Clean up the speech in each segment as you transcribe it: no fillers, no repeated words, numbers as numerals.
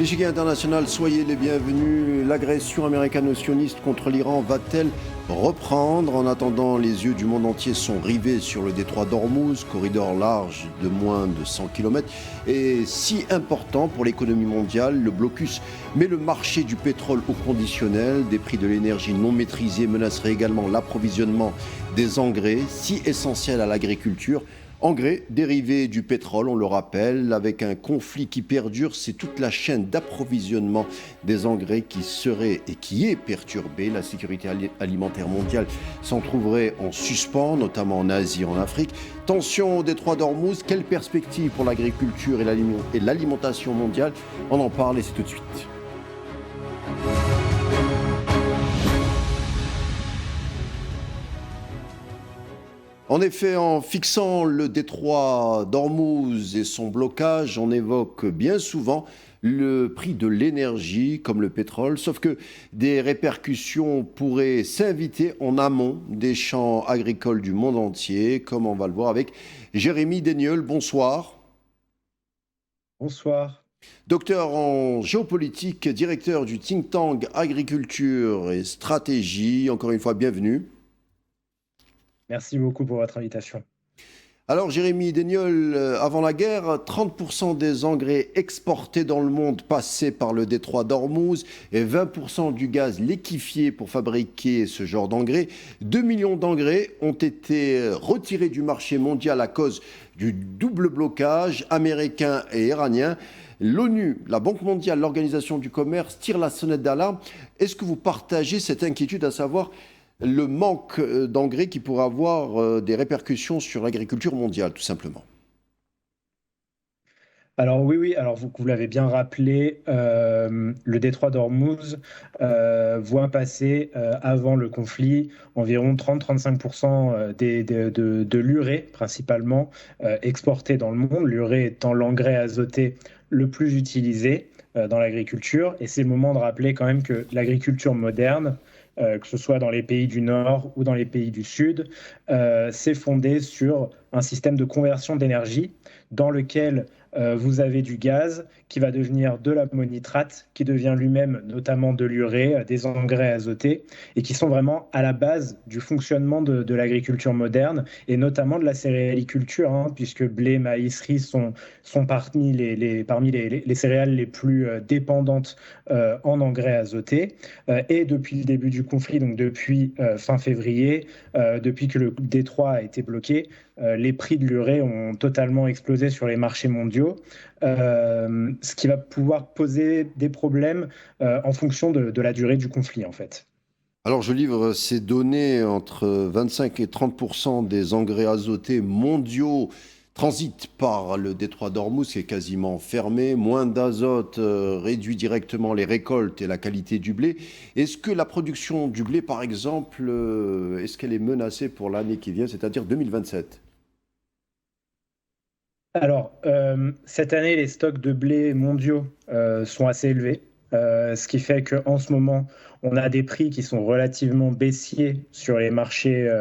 L'échiquier international, soyez les bienvenus. L'agression américano-sioniste contre l'Iran va-t-elle reprendre? En attendant, les yeux du monde entier sont rivés sur le détroit d'Ormuz, corridor large de moins de 100 km, et si important pour l'économie mondiale. Le blocus met le marché du pétrole au conditionnel. Des prix de l'énergie non maîtrisés menaceraient également l'approvisionnement des engrais, si essentiels à l'agriculture. Engrais dérivés du pétrole, on le rappelle, avec un conflit qui perdure, c'est toute la chaîne d'approvisionnement des engrais qui serait et qui est perturbée. La sécurité alimentaire mondiale s'en trouverait en suspens, notamment en Asie et en Afrique. Tension au détroit d'Ormuz, quelles perspectives pour l'agriculture et l'alimentation mondiale? On en parle et c'est tout de suite. En effet, en fixant le détroit d'Ormuz et son blocage, on évoque bien souvent le prix de l'énergie, comme le pétrole, sauf que des répercussions pourraient s'inviter en amont des champs agricoles du monde entier, comme on va le voir avec Jérémy Daigneul. Bonsoir. Bonsoir. Docteur en géopolitique, directeur du think tank Agriculture et Stratégie. Encore une fois, bienvenue. Merci beaucoup pour votre invitation. Alors Jérémy Daigneul, avant la guerre, 30% des engrais exportés dans le monde passaient par le détroit d'Ormuz et 20% du gaz liquéfié pour fabriquer ce genre d'engrais. 2 millions d'engrais ont été retirés du marché mondial à cause du double blocage américain et iranien. L'ONU, la Banque mondiale, l'Organisation du commerce tirent la sonnette d'alarme. Est-ce que vous partagez cette inquiétude, à savoir le manque d'engrais qui pourrait avoir des répercussions sur l'agriculture mondiale, tout simplement? Alors oui, alors vous l'avez bien rappelé, le détroit d'Ormuz voit passer avant le conflit environ 30-35% de l'urée principalement exportée dans le monde, l'urée étant l'engrais azoté le plus utilisé dans l'agriculture. Et c'est le moment de rappeler quand même que l'agriculture moderne, que ce soit dans les pays du Nord ou dans les pays du Sud, s'est fondée sur un système de conversion d'énergie dans lequel vous avez du gaz qui va devenir de l'ammonitrate, qui devient lui-même notamment de l'urée, des engrais azotés, et qui sont vraiment à la base du fonctionnement de l'agriculture moderne, et notamment de la céréaliculture, puisque blé, maïs, riz sont parmi les céréales les plus dépendantes en engrais azotés. Et depuis le début du conflit, donc depuis fin février, depuis que le détroit a été bloqué, les prix de l'urée ont totalement explosé sur les marchés mondiaux, ce qui va pouvoir poser des problèmes en fonction de la durée du conflit, en fait. Alors, je livre ces données: entre 25 et 30% des engrais azotés mondiaux transitent par le détroit d'Ormuz, qui est quasiment fermé. Moins d'azote réduit directement les récoltes et la qualité du blé. Est-ce que la production du blé, par exemple, est-ce qu'elle est menacée pour l'année qui vient, c'est-à-dire 2027? Alors, cette année, les stocks de blé mondiaux sont assez élevés, ce qui fait qu'en ce moment, on a des prix qui sont relativement baissiers sur les marchés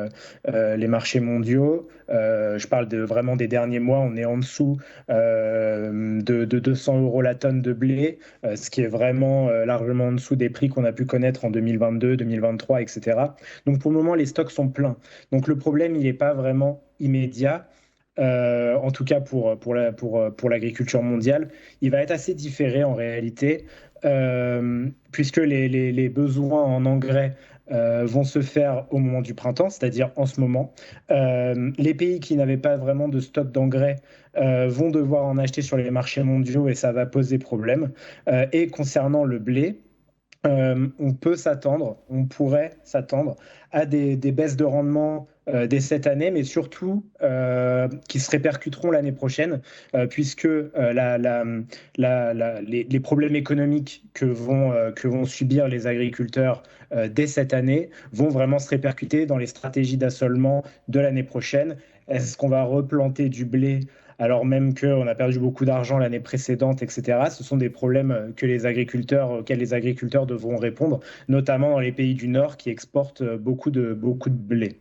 mondiaux. Je parle vraiment des derniers mois, on est en dessous de 200 euros la tonne de blé, ce qui est vraiment largement en dessous des prix qu'on a pu connaître en 2022, 2023, etc. Donc pour le moment, les stocks sont pleins. Donc le problème, il n'est pas vraiment immédiat. En tout cas pour l'agriculture mondiale, il va être assez différé en réalité, puisque les besoins en engrais vont se faire au moment du printemps, c'est-à-dire en ce moment. Les pays qui n'avaient pas vraiment de stock d'engrais vont devoir en acheter sur les marchés mondiaux et ça va poser problème. Et concernant le blé, on pourrait s'attendre à des baisses de rendement dès cette année, mais surtout qui se répercuteront l'année prochaine, puisque les problèmes économiques que vont subir les agriculteurs dès cette année vont vraiment se répercuter dans les stratégies d'assolement de l'année prochaine. Est-ce qu'on va replanter du blé alors même qu'on a perdu beaucoup d'argent l'année précédente, etc. Ce sont des problèmes auxquels les agriculteurs devront répondre, notamment dans les pays du Nord qui exportent beaucoup de blé.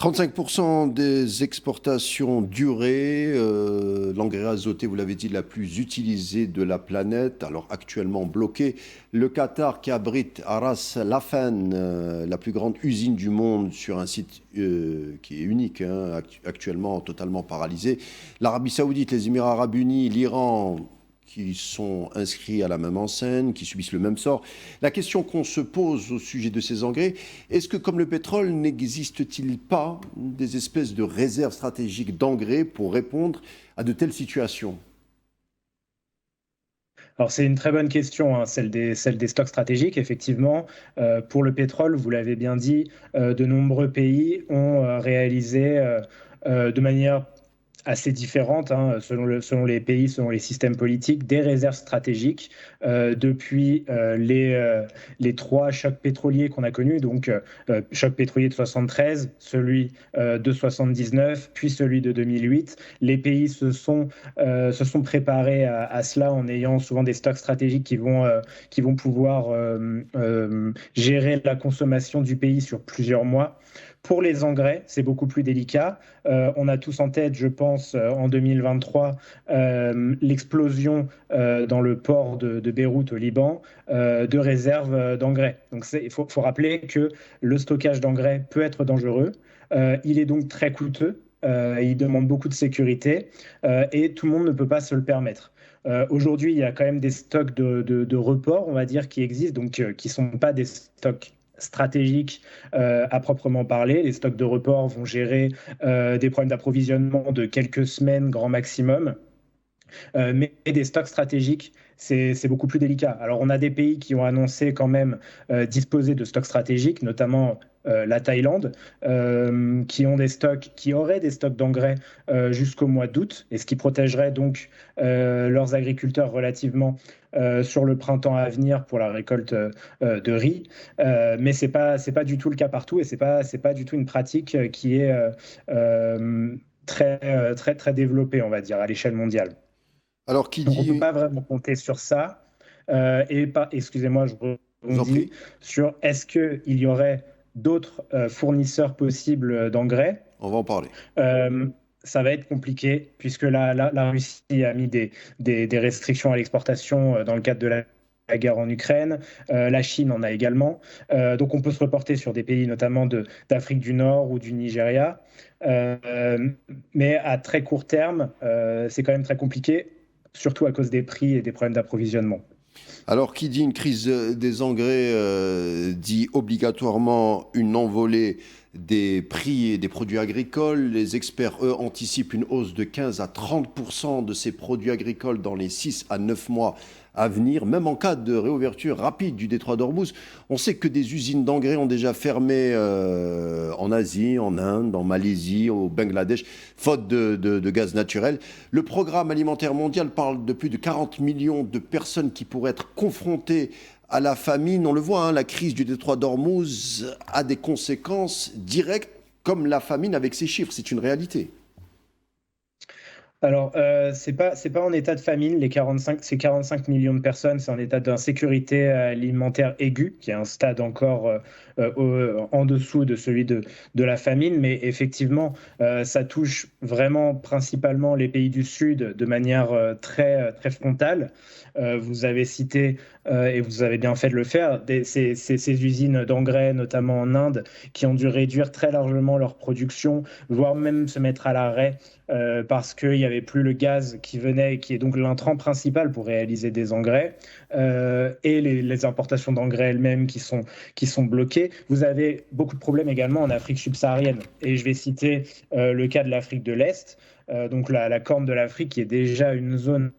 35% des exportations durées, l'engrais azoté, vous l'avez dit, la plus utilisée de la planète, alors actuellement bloquée. Le Qatar qui abrite à Ras Laffan, la plus grande usine du monde sur un site qui est unique, hein, actuellement totalement paralysé. L'Arabie Saoudite, les Émirats Arabes Unis, l'Iran, qui sont inscrits à la même enseigne, qui subissent le même sort. La question qu'on se pose au sujet de ces engrais, est-ce que comme le pétrole, n'existe-t-il pas des espèces de réserves stratégiques d'engrais pour répondre à de telles situations? Alors c'est une très bonne question, hein, celle des stocks stratégiques. Effectivement, pour le pétrole, vous l'avez bien dit, de nombreux pays ont réalisé de manière assez différentes, hein, selon les pays, selon les systèmes politiques, des réserves stratégiques depuis les trois chocs pétroliers qu'on a connus, donc choc pétrolier de 73, celui de 79, puis celui de 2008. Les pays se sont préparés à cela en ayant souvent des stocks stratégiques qui vont pouvoir gérer la consommation du pays sur plusieurs mois. Pour les engrais, c'est beaucoup plus délicat. On a tous en tête, je pense, en 2023, l'explosion dans le port de Beyrouth au Liban de réserves d'engrais. Donc faut rappeler que le stockage d'engrais peut être dangereux. Il est donc très coûteux. Il demande beaucoup de sécurité et tout le monde ne peut pas se le permettre. Aujourd'hui, il y a quand même des stocks de report, on va dire, qui existent, donc qui ne sont pas des stocks stratégiques à proprement parler. Les stocks de report vont gérer des problèmes d'approvisionnement de quelques semaines, grand maximum. Mais des stocks stratégiques, c'est beaucoup plus délicat. Alors, on a des pays qui ont annoncé quand même disposer de stocks stratégiques, notamment la Thaïlande, qui auraient des stocks d'engrais jusqu'au mois d'août, et ce qui protégerait donc leurs agriculteurs relativement sur le printemps à venir pour la récolte de riz. Mais c'est pas du tout le cas partout, et c'est pas du tout une pratique qui est très développée, on va dire, à l'échelle mondiale. Alors, qui Donc on ne peut dit, pas vraiment compter sur ça. Excusez-moi, je je vous en rebondis prie, sur est-ce qu'il y aurait d'autres fournisseurs possibles d'engrais. on va en parler. Euh, Ça va être compliqué puisque la Russie a mis des restrictions à l'exportation dans le cadre de la guerre en Ukraine. La Chine en a également. Donc on peut se reporter sur des pays notamment d'Afrique du Nord ou du Nigeria. Euh, mais à très court terme, c'est quand même très compliqué, surtout à cause des prix et des problèmes d'approvisionnement. Alors, qui dit une crise des engrais dit obligatoirement une envolée des prix et des produits agricoles. Les experts, eux, anticipent une hausse de 15 à 30% de ces produits agricoles dans les 6 à 9 mois à venir, même en cas de réouverture rapide du détroit d'Ormuz. On sait que des usines d'engrais ont déjà fermé en Asie, en Inde, en Malaisie, au Bangladesh, faute de gaz naturel. Le programme alimentaire mondial parle de plus de 40 millions de personnes qui pourraient être confrontées à la famine. On le voit, hein, la crise du détroit d'Ormuz a des conséquences directes, comme la famine avec ces chiffres. C'est une réalité. Alors, c'est pas en état de famine, ces 45 millions de personnes, c'est en état d'insécurité alimentaire aiguë, qui est un stade encore en dessous de celui de la famine, mais effectivement, ça touche vraiment principalement les pays du Sud de manière très frontale. Vous avez cité, et vous avez bien fait de le faire, ces usines d'engrais, notamment en Inde, qui ont dû réduire très largement leur production, voire même se mettre à l'arrêt parce qu'il n'y avait plus le gaz qui venait, qui est donc l'intrant principal pour réaliser des engrais, et les importations d'engrais elles-mêmes qui sont bloquées. Vous avez beaucoup de problèmes également en Afrique subsaharienne. Et je vais citer le cas de l'Afrique de l'Est, donc la Corne de l'Afrique, qui est déjà une zone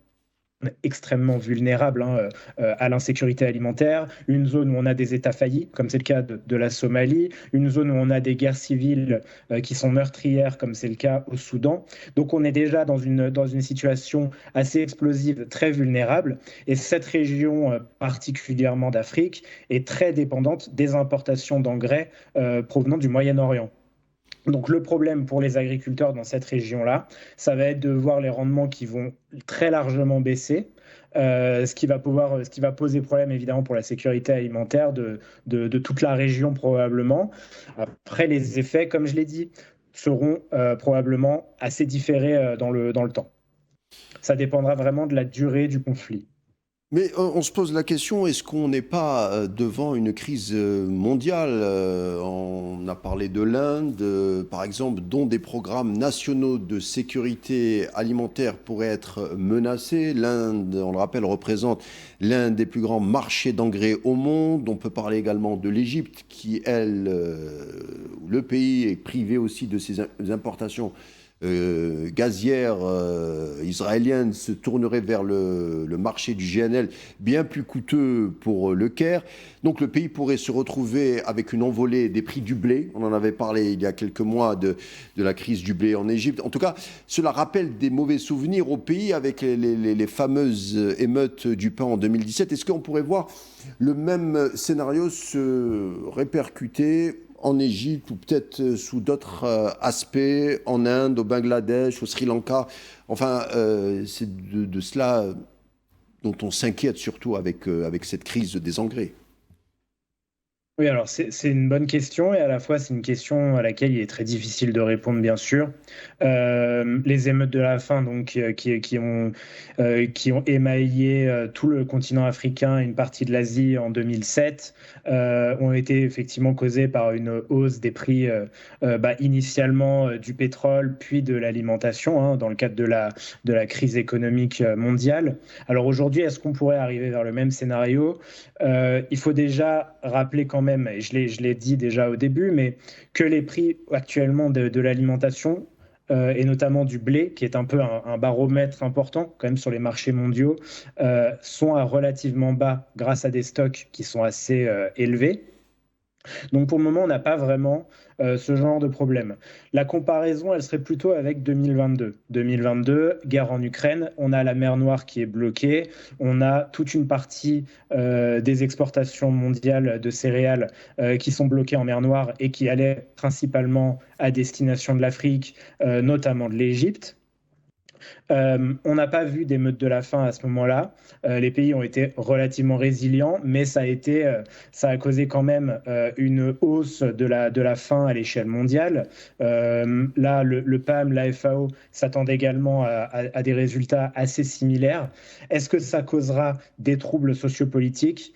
extrêmement vulnérable, hein, à l'insécurité alimentaire, une zone où on a des États faillis, comme c'est le cas de la Somalie, une zone où on a des guerres civiles qui sont meurtrières, comme c'est le cas au Soudan. Donc on est déjà dans une situation assez explosive, très vulnérable, et cette région particulièrement d'Afrique est très dépendante des importations d'engrais provenant du Moyen-Orient. Donc le problème pour les agriculteurs dans cette région-là, ça va être de voir les rendements qui vont très largement baisser, ce qui va poser problème évidemment pour la sécurité alimentaire de toute la région probablement. Après, les effets, comme je l'ai dit, seront probablement assez différés dans le temps. Ça dépendra vraiment de la durée du conflit. Mais on se pose la question, est-ce qu'on n'est pas devant une crise mondiale? On a parlé de l'Inde, par exemple, dont des programmes nationaux de sécurité alimentaire pourraient être menacés. L'Inde, on le rappelle, représente l'un des plus grands marchés d'engrais au monde. On peut parler également de l'Égypte, qui, elle, le pays est privé aussi de ses importations gazière israélienne se tournerait vers le marché du GNL, bien plus coûteux pour le Caire. Donc le pays pourrait se retrouver avec une envolée des prix du blé. On en avait parlé il y a quelques mois de la crise du blé en Égypte. En tout cas, cela rappelle des mauvais souvenirs au pays avec les fameuses émeutes du pain en 2017. Est-ce qu'on pourrait voir le même scénario se répercuter en Égypte ou peut-être sous d'autres aspects, en Inde, au Bangladesh, au Sri Lanka? Enfin, c'est de cela dont on s'inquiète surtout avec cette crise des engrais. Oui, alors c'est une bonne question et à la fois c'est une question à laquelle il est très difficile de répondre, bien sûr. Les émeutes de la faim, donc, qui ont émaillé tout le continent africain et une partie de l'Asie en 2007, ont été effectivement causées par une hausse des prix initialement du pétrole, puis de l'alimentation, hein, dans le cadre de la crise économique mondiale. Alors aujourd'hui, est-ce qu'on pourrait arriver vers le même scénario? Il faut déjà rappeler quand même, et je l'ai dit déjà au début, mais que les prix actuellement de l'alimentation, et notamment du blé, qui est un peu un baromètre important quand même sur les marchés mondiaux, sont à relativement bas grâce à des stocks qui sont assez élevés. Donc pour le moment, on n'a pas vraiment ce genre de problème. La comparaison, elle serait plutôt avec 2022. 2022, guerre en Ukraine, on a la mer Noire qui est bloquée, on a toute une partie des exportations mondiales de céréales qui sont bloquées en mer Noire et qui allaient principalement à destination de l'Afrique, notamment de l'Égypte. On n'a pas vu d'émeute de la faim à ce moment-là. Les pays ont été relativement résilients, mais ça a causé quand même une hausse de la faim à l'échelle mondiale. Là, le PAM, la FAO s'attendent également à des résultats assez similaires. Est-ce que ça causera des troubles sociopolitiques?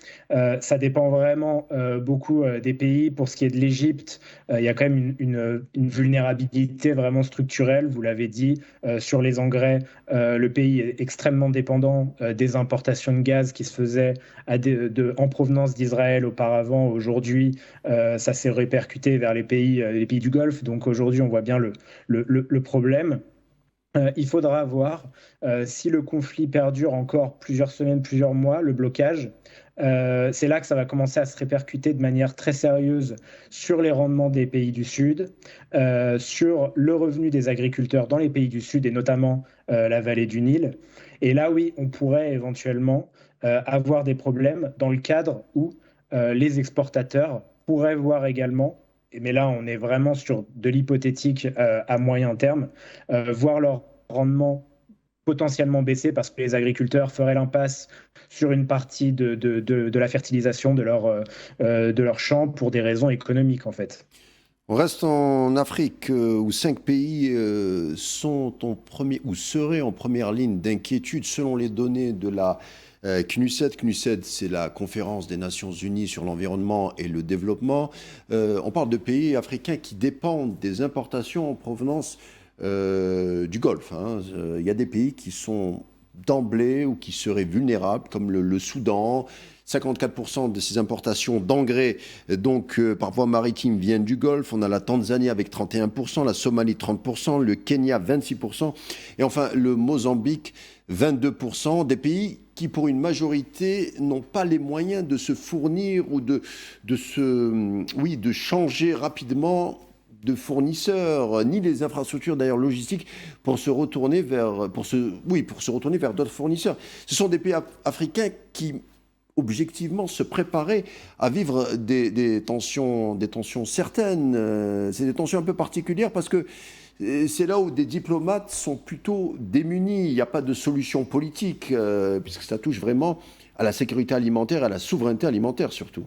Ça dépend vraiment beaucoup des pays. Pour ce qui est de l'Égypte, il y a quand même une vulnérabilité vraiment structurelle, vous l'avez dit, sur les engrais. Le pays est extrêmement dépendant des importations de gaz qui se faisaient en provenance d'Israël auparavant. Aujourd'hui, ça s'est répercuté vers les pays du Golfe. Donc aujourd'hui, on voit bien le problème. Il faudra voir si le conflit perdure encore plusieurs semaines, plusieurs mois, le blocage. C'est là que ça va commencer à se répercuter de manière très sérieuse sur les rendements des pays du Sud, sur le revenu des agriculteurs dans les pays du Sud et notamment la vallée du Nil. Et là, oui, on pourrait éventuellement avoir des problèmes dans le cadre où les exportateurs pourraient voir également, mais là on est vraiment sur de l'hypothétique à moyen terme, voir leur rendement potentiellement baisser parce que les agriculteurs feraient l'impasse sur une partie de la fertilisation de leur champ pour des raisons économiques en fait. On reste en Afrique où 5 pays sont en premier ou seraient en première ligne d'inquiétude selon les données de la CNUSED. CNUSED, c'est la Conférence des Nations Unies sur l'environnement et le développement. On parle de pays africains qui dépendent des importations en provenance du Golfe, hein. Il y a des pays qui sont d'emblée ou qui seraient vulnérables, comme le Soudan. 54% de ces importations d'engrais donc par voie maritime viennent du Golfe. On a la Tanzanie avec 31%, la Somalie 30%, le Kenya 26% et enfin le Mozambique 22%. Des pays qui pour une majorité n'ont pas les moyens de se fournir ou de changer rapidement de fournisseurs, ni les infrastructures d'ailleurs logistiques pour se retourner vers d'autres fournisseurs. Ce sont des pays africains qui objectivement se préparer à vivre des tensions certaines. C'est des tensions un peu particulières parce que c'est là où des diplomates sont plutôt démunis. Il n'y a pas de solution politique, puisque ça touche vraiment à la sécurité alimentaire, à la souveraineté alimentaire surtout.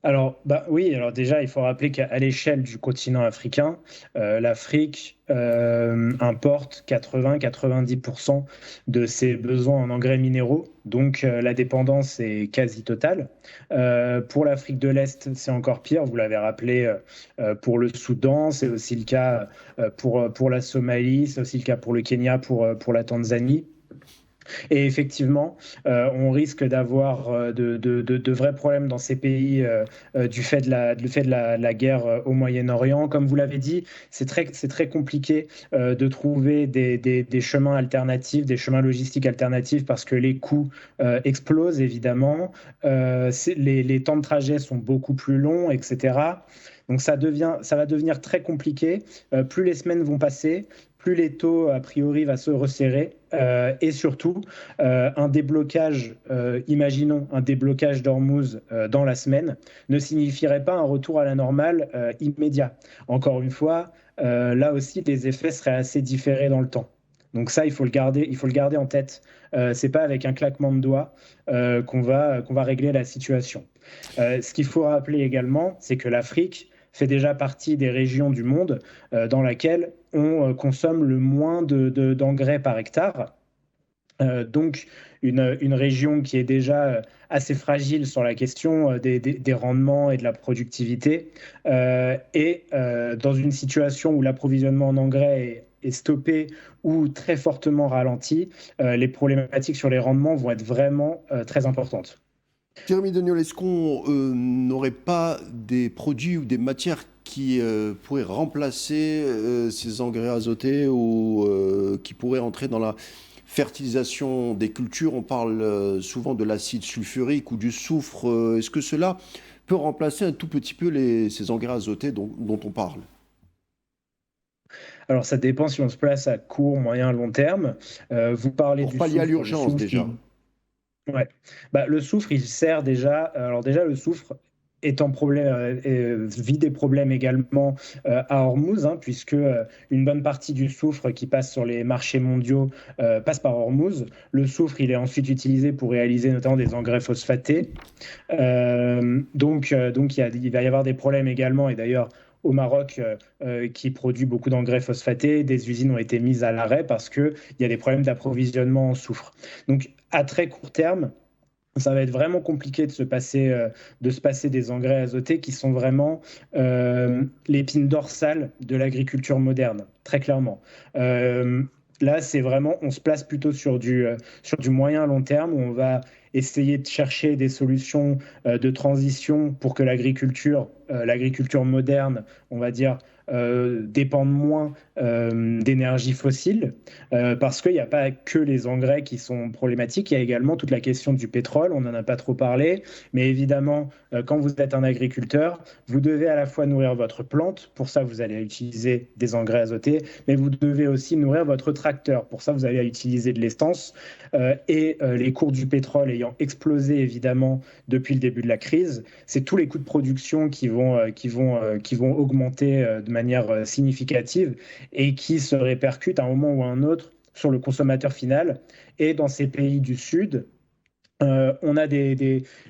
Alors, bah oui, alors déjà, il faut rappeler qu'à l'échelle du continent africain, l'Afrique importe 80-90% de ses besoins en engrais minéraux, donc la dépendance est quasi totale. Pour l'Afrique de l'Est, c'est encore pire, vous l'avez rappelé, pour le Soudan, c'est aussi le cas pour la Somalie, c'est aussi le cas pour le Kenya, pour la Tanzanie. Et effectivement, on risque d'avoir de vrais problèmes dans ces pays du fait de la guerre au Moyen-Orient. Comme vous l'avez dit, c'est très compliqué de trouver des chemins alternatifs, des chemins logistiques alternatifs parce que les coûts explosent évidemment. Les temps de trajet sont beaucoup plus longs, etc. Donc ça va devenir très compliqué. Plus les semaines vont passer, plus les taux, a priori, va se resserrer. Et surtout, un déblocage, imaginons un déblocage d'Ormuz dans la semaine, ne signifierait pas un retour à la normale immédiat. Encore une fois, là aussi, les effets seraient assez différés dans le temps. Donc ça, il faut le garder en tête. C'est pas avec un claquement de doigts qu'on va régler la situation. Ce qu'il faut rappeler également, c'est que l'Afrique fait déjà partie des régions du monde dans laquelle on consomme le moins d'engrais par hectare. Donc, une région qui est déjà assez fragile sur la question des rendements et de la productivité, et dans une situation où l'approvisionnement en engrais est stoppé ou très fortement ralenti, les problématiques sur les rendements vont être vraiment très importantes. Jérémy Deniol, est-ce qu'on n'aurait pas des produits ou des matières qui pourraient remplacer ces engrais azotés ou qui pourraient entrer dans la fertilisation des cultures? On parle souvent de l'acide sulfurique ou du soufre. Est-ce que cela peut remplacer un tout petit peu ces engrais azotés dont on parle? Alors, ça dépend si on se place à court, moyen, long terme. Vous parlez Pour du pallier à soufre. Le l'urgence soufre, déjà. ouais. Bah, le soufre, il sert déjà. Alors déjà, le soufre est en problème, vit des problèmes également à Hormuz, hein, puisque une bonne partie du soufre qui passe sur les marchés mondiaux passe par Hormuz. Le soufre, il est ensuite utilisé pour réaliser notamment des engrais phosphatés. Donc il va y avoir des problèmes également. Et d'ailleurs, au Maroc, qui produit beaucoup d'engrais phosphatés, des usines ont été mises à l'arrêt parce qu'il y a des problèmes d'approvisionnement en soufre. Donc, à très court terme, ça va être vraiment compliqué de se passer des engrais azotés qui sont vraiment l'épine dorsale de l'agriculture moderne, très clairement. Euh, Là, c'est vraiment, on se place plutôt sur du moyen long terme où on va essayer de chercher des solutions de transition pour que l'agriculture moderne, on va dire, dépende moins d'énergie fossile, parce qu'il n'y a pas que les engrais qui sont problématiques, il y a également toute la question du pétrole, on n'en a pas trop parlé, mais évidemment, quand vous êtes un agriculteur, vous devez à la fois nourrir votre plante, pour ça vous allez utiliser des engrais azotés, mais vous devez aussi nourrir votre tracteur, pour ça vous allez utiliser de l'essence, et les cours du pétrole ayant explosé évidemment depuis le début de la crise, c'est tous les coûts de production qui vont augmenter de manière significative et qui se répercutent à un moment ou à un autre sur le consommateur final. Et dans ces pays du Sud, on a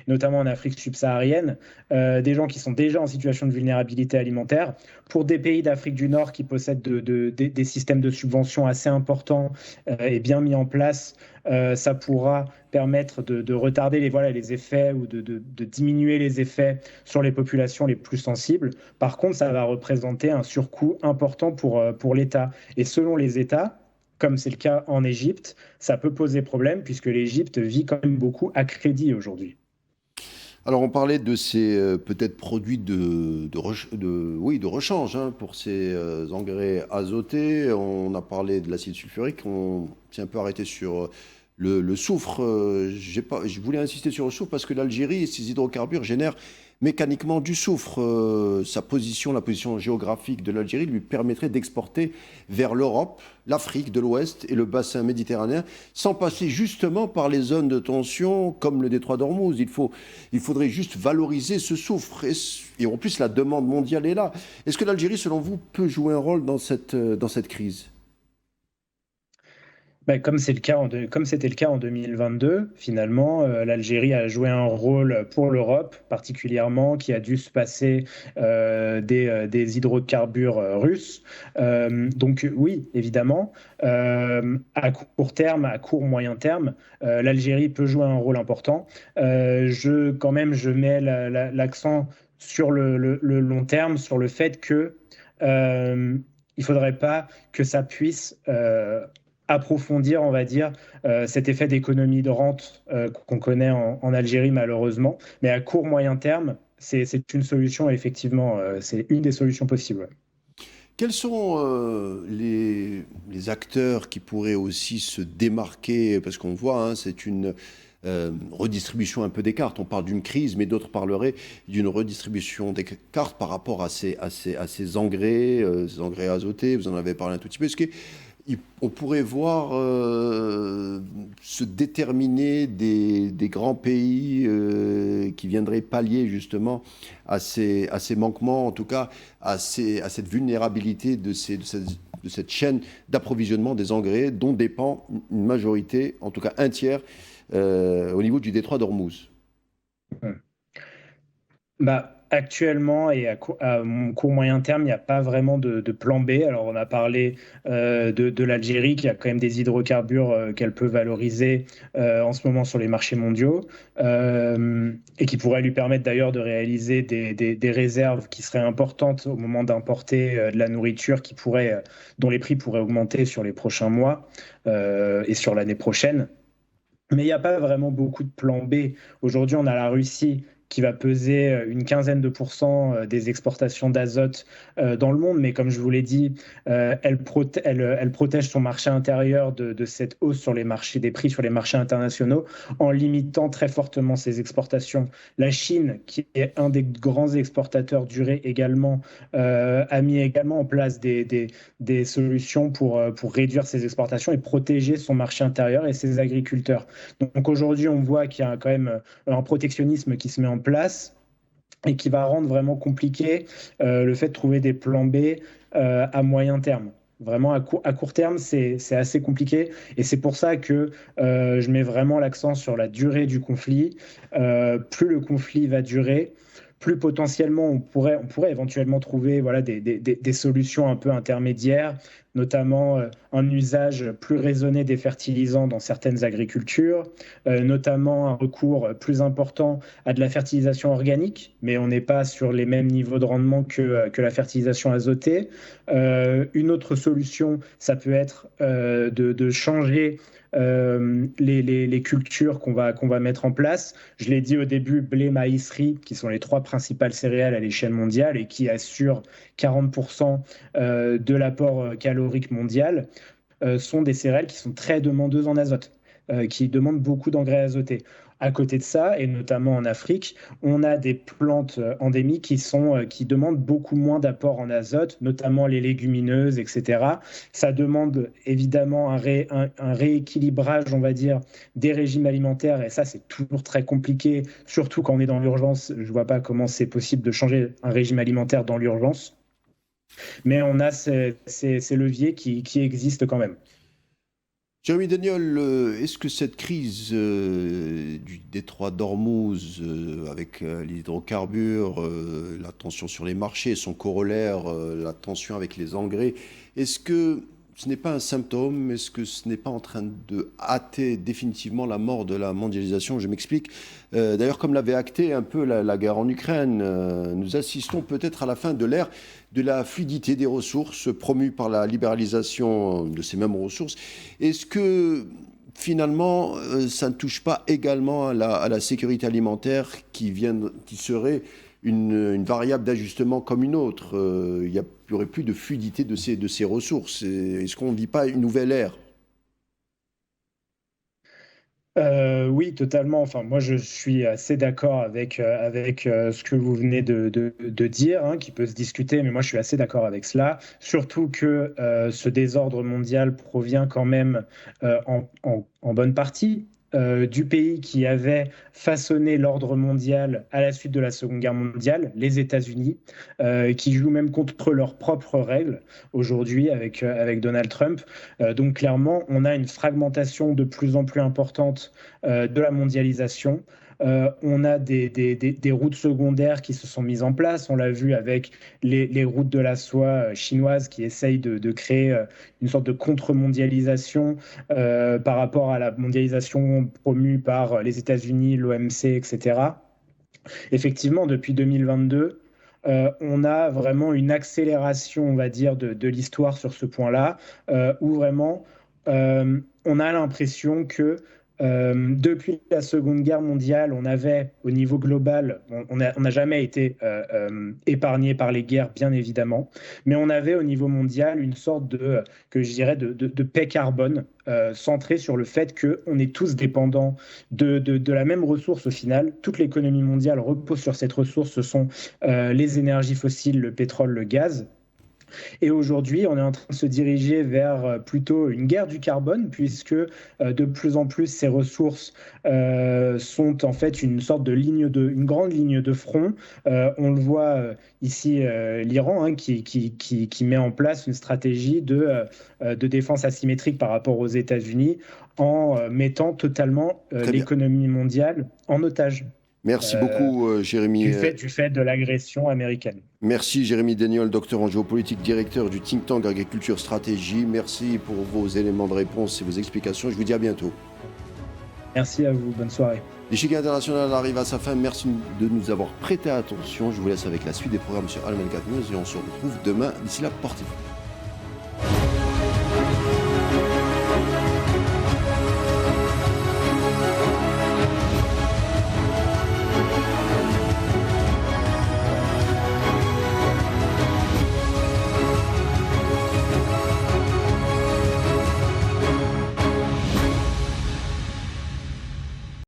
notamment en Afrique subsaharienne, des gens qui sont déjà en situation de vulnérabilité alimentaire. Pour des pays d'Afrique du Nord qui possèdent des systèmes de subvention assez importants et bien mis en place, ça pourra permettre de retarder les effets ou de diminuer les effets sur les populations les plus sensibles. Par contre, ça va représenter un surcoût important pour l'État. Et selon les États, comme c'est le cas en Égypte, ça peut poser problème puisque l'Égypte vit quand même beaucoup à crédit aujourd'hui. Alors on parlait de ces peut-être produits oui, de rechange hein, pour ces engrais azotés. On a parlé de l'acide sulfurique. On s'est un peu arrêté sur le soufre. Je voulais insister sur le soufre parce que l'Algérie et ses hydrocarbures génèrent mécaniquement du soufre. Sa position, la position géographique de l'Algérie lui permettrait d'exporter vers l'Europe, l'Afrique de l'Ouest et le bassin méditerranéen, sans passer justement par les zones de tension comme le détroit d'Ormuz. Il faudrait juste valoriser ce soufre. Et en plus, la demande mondiale est là. Est-ce que l'Algérie, selon vous, peut jouer un rôle dans cette crise? Ben, comme c'était le cas en 2022, finalement, l'Algérie a joué un rôle pour l'Europe, particulièrement, qui a dû se passer des hydrocarbures russes. Donc oui, évidemment, à court terme, à court moyen terme, l'Algérie peut jouer un rôle important. Quand même, je mets l'accent sur le long terme, sur le fait que il faudrait pas que ça puisse approfondir, on va dire, cet effet d'économie de rente qu'on connaît en Algérie malheureusement. Mais à court moyen terme, c'est une solution, effectivement, c'est une des solutions possibles. Quels sont les acteurs qui pourraient aussi se démarquer? Parce qu'on voit, hein, c'est une redistribution un peu des cartes. On parle d'une crise, mais d'autres parleraient d'une redistribution des cartes par rapport à ces engrais azotés. Vous en avez parlé un tout petit peu. Est-ce que on pourrait voir se déterminer des grands pays qui viendraient pallier justement à ces manquements, en tout cas à cette vulnérabilité de cette chaîne d'approvisionnement des engrais dont dépend une majorité, en tout cas un tiers, au niveau du détroit d'Ormuz. Bah, actuellement et à court moyen terme, il n'y a pas vraiment de plan B. Alors, on a parlé de l'Algérie qui a quand même des hydrocarbures qu'elle peut valoriser en ce moment sur les marchés mondiaux et qui pourrait lui permettre d'ailleurs de réaliser des réserves qui seraient importantes au moment d'importer de la nourriture dont les prix pourraient augmenter sur les prochains mois et sur l'année prochaine. Mais il n'y a pas vraiment beaucoup de plan B. Aujourd'hui, on a la Russie qui va peser une quinzaine de pourcents des exportations d'azote dans le monde. Mais comme je vous l'ai dit, elle protège son marché intérieur de cette hausse sur les marchés, des prix sur les marchés internationaux en limitant très fortement ses exportations. La Chine, qui est un des grands exportateurs durés également, a mis également en place des solutions pour réduire ses exportations et protéger son marché intérieur et ses agriculteurs. Donc aujourd'hui, on voit qu'il y a quand même un protectionnisme qui se met en place et qui va rendre vraiment compliqué le fait de trouver des plans B à moyen terme. Vraiment, à court terme, c'est assez compliqué. Et c'est pour ça que je mets vraiment l'accent sur la durée du conflit. Plus le conflit va durer, plus potentiellement on pourrait éventuellement trouver voilà, des solutions un peu intermédiaires, notamment un usage plus raisonné des fertilisants dans certaines agricultures, notamment un recours plus important à de la fertilisation organique, mais on n'est pas sur les mêmes niveaux de rendement que la fertilisation azotée. Une autre solution, ça peut être de changer les cultures qu'on va mettre en place. Je l'ai dit au début, blé, maïs, riz, qui sont les trois principales céréales à l'échelle mondiale et qui assurent 40% de l'apport calorique mondial, sont des céréales qui sont très demandeuses en azote, qui demandent beaucoup d'engrais azotés. À côté de ça, et notamment en Afrique, on a des plantes endémiques qui demandent beaucoup moins d'apport en azote, notamment les légumineuses, etc. Ça demande évidemment un rééquilibrage, on va dire, des régimes alimentaires, et ça, c'est toujours très compliqué, surtout quand on est dans l'urgence. Je ne vois pas comment c'est possible de changer un régime alimentaire dans l'urgence, mais on a ces leviers qui existent quand même. Jérémy Daniel, est-ce que cette crise du détroit d'Ormuz, avec les hydrocarbures, la tension sur les marchés, son corollaire, la tension avec les engrais, est-ce que ce n'est pas un symptôme? Est-ce que ce n'est pas en train de hâter définitivement la mort de la mondialisation? Je m'explique. D'ailleurs, comme l'avait acté un peu la guerre en Ukraine, nous assistons peut-être à la fin de l'ère de la fluidité des ressources promue par la libéralisation de ces mêmes ressources. Est-ce que finalement, ça ne touche pas également à la sécurité alimentaire qui serait une variable d'ajustement comme une autre? Il n'y aurait plus de fluidité de ces ressources. Est-ce qu'on ne vit pas une nouvelle ère? Oui, totalement. Enfin, moi, je suis assez d'accord avec ce que vous venez de dire, hein, qui peut se discuter, mais moi, je suis assez d'accord avec cela. Surtout que ce désordre mondial provient quand même en bonne partie du pays qui avait façonné l'ordre mondial à la suite de la Seconde Guerre mondiale, les États-Unis, qui jouent même contre leurs propres règles aujourd'hui avec Donald Trump. Donc clairement, on a une fragmentation de plus en plus importante de la mondialisation. On a des routes secondaires qui se sont mises en place. On l'a vu avec les routes de la soie chinoises qui essayent de créer une sorte de contre-mondialisation par rapport à la mondialisation promue par les États-Unis, l'OMC, etc. Effectivement, depuis 2022, on a vraiment une accélération, on va dire, de l'histoire sur ce point-là, où vraiment on a l'impression que depuis la Seconde Guerre mondiale, on avait au niveau global, on n'a jamais été épargné par les guerres, bien évidemment, mais on avait au niveau mondial une sorte que je dirais, de paix carbone centrée sur le fait qu'on est tous dépendants de la même ressource au final. Toute l'économie mondiale repose sur cette ressource, ce sont les énergies fossiles, le pétrole, le gaz. Et aujourd'hui, on est en train de se diriger vers plutôt une guerre du carbone, puisque de plus en plus ces ressources sont en fait une sorte une grande ligne de front. On le voit ici, l'Iran, hein, qui met en place une stratégie de défense asymétrique par rapport aux États-Unis en mettant totalement Très bien. l'économie mondiale en otage. Merci Euh, beaucoup, Jérémy. du fait de l'agression américaine. Merci, Jérémy Daniol, docteur en géopolitique, directeur du think tank Agriculture Stratégie. Merci pour vos éléments de réponse et vos explications. Je vous dis à bientôt. Merci à vous. Bonne soirée. L'échiquier international arrive à sa fin. Merci de nous avoir prêté attention. Je vous laisse avec la suite des programmes sur Allemagne 4 News et on se retrouve demain. D'ici là, portez-vous.